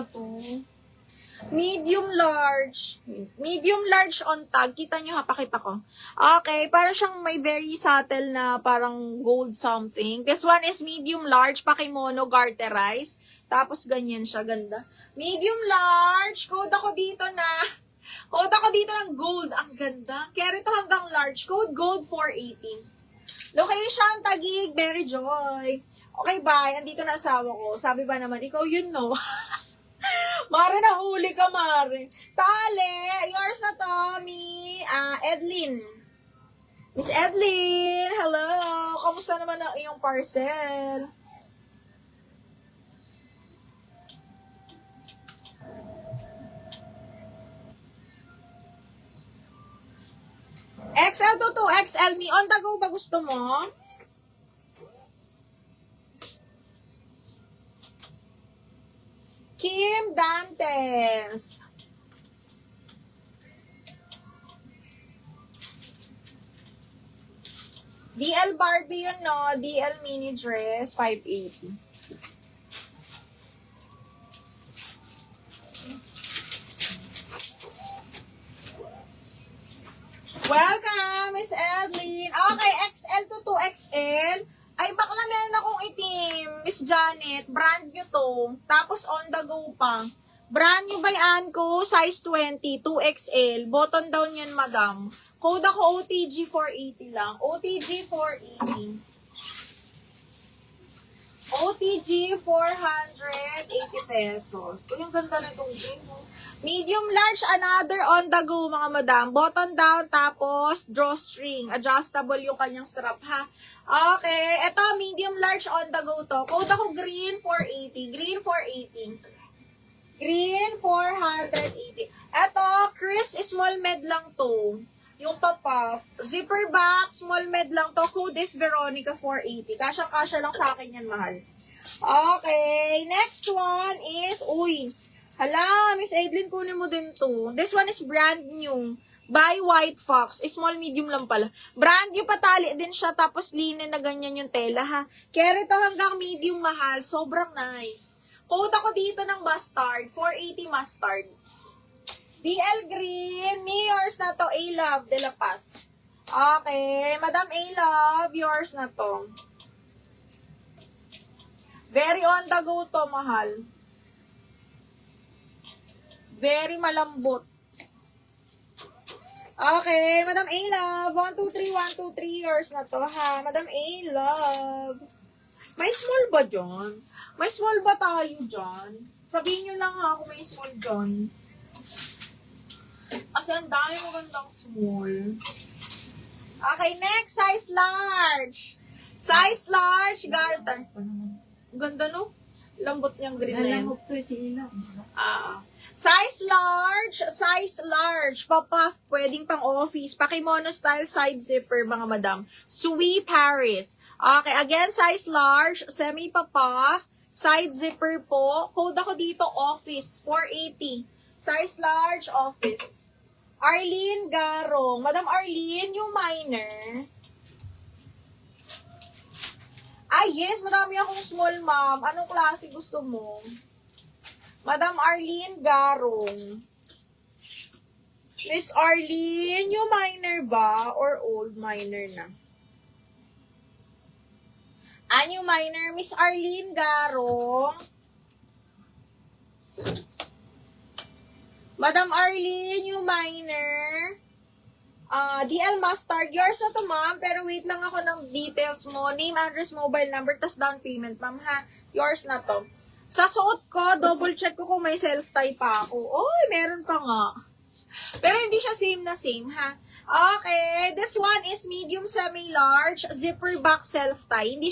to. Medium large. Medium large on tag. Kita nyo ha, pakita ko. Okay, parang siyang may very subtle na parang gold something. This one is medium large, pakimono, garterized. Tapos ganyan siya, ganda. Medium large, code ako dito ng gold. Ang ganda. Kaya rito hanggang large. Code gold 418. Location, Taguig, Mary Joy. Okay, bye. Andito na asawa ko. Sabi ba naman, ikaw yun, no? Mare, nahuli ka, Mare. Tale, yours na to, Edlin. Miss Edlin, hello. Kamusta naman ang iyong parcel? XL to 2XL me. On the go ba gusto mo? Kim Dantes. DL Barbie yun, no? DL mini dress, 580. Welcome, Miss Edlin. Okay, XL to 2XL. Ay, bakla meron akong itim. Miss Janet, brand new to. Tapos on the go pa. Brand new by Anko, size 20, 2XL. Button down yan, madam. Code ako OTG 480 lang. OTG 480. OTG 480 pesos. Uy, ang ganda na itong green, no? Medium large, another on the go, mga madam. Button down, tapos drawstring. Adjustable yung kanyang strap, ha? Okay, eto, medium large on the go to. Code ako green 480. Green 480. Green 480. Eto, Chris, small med lang to. Yung pa-puff. Zipper back, small med lang to. Code is Veronica 480. Kasya-kasya lang sa akin yan, mahal. Okay, next one is, hala, Miss Edlin, kunin mo din to. This one is brand new. By White Fox. Small, medium lang pala. Brand new, patali din siya. Tapos linen na ganyan yung tela, ha. Kaya rito hanggang medium, mahal. Sobrang nice. Code ako dito ng mustard. 480 mustard. DL Green. Me, yours na to. A-Love de La Paz. Okay. Madam A-Love, yours na to. Very on the go to, mahal. Very malambot. Okay, Madam A-Love. 1, 2, 3, 1, 2, 3 yours na to, ha. Madam A-Love. May small ba dyan? May small ba tayo dyan? Sabihin nyo lang, ha, kung may small dyan. Kasi ang dami magandang small. Okay, next, size large. Size large, garter. Ganda, no? Lambot niyang green na yan. Size large, pop-off, pwedeng pang office, pakimono style side zipper, mga madam. Sui Paris. Okay, again, size large, semi-pop-off, side zipper po. Code ako dito, office, 480. Size large, office. Arlene Garong. Madam Arlene, yung minor. Yes, madami akong small, ma'am. Anong klase gusto mo? Madam Arlene Garong. Miss Arlene, new minor ba? Or old minor na? New minor, Miss Arlene Garong. Madam Arlene, new minor. DL Mustard, yours na to, ma'am. Pero wait lang ako ng details mo. Name, address, mobile number, tas down payment, ma'am, ha? Yours na to. Sa suot ko, double check ko kung may self-tie pa ako. Oy, meron pa nga. Pero hindi siya same na same, ha? Okay, this one is medium semi-large, zipper back self-tie. Hindi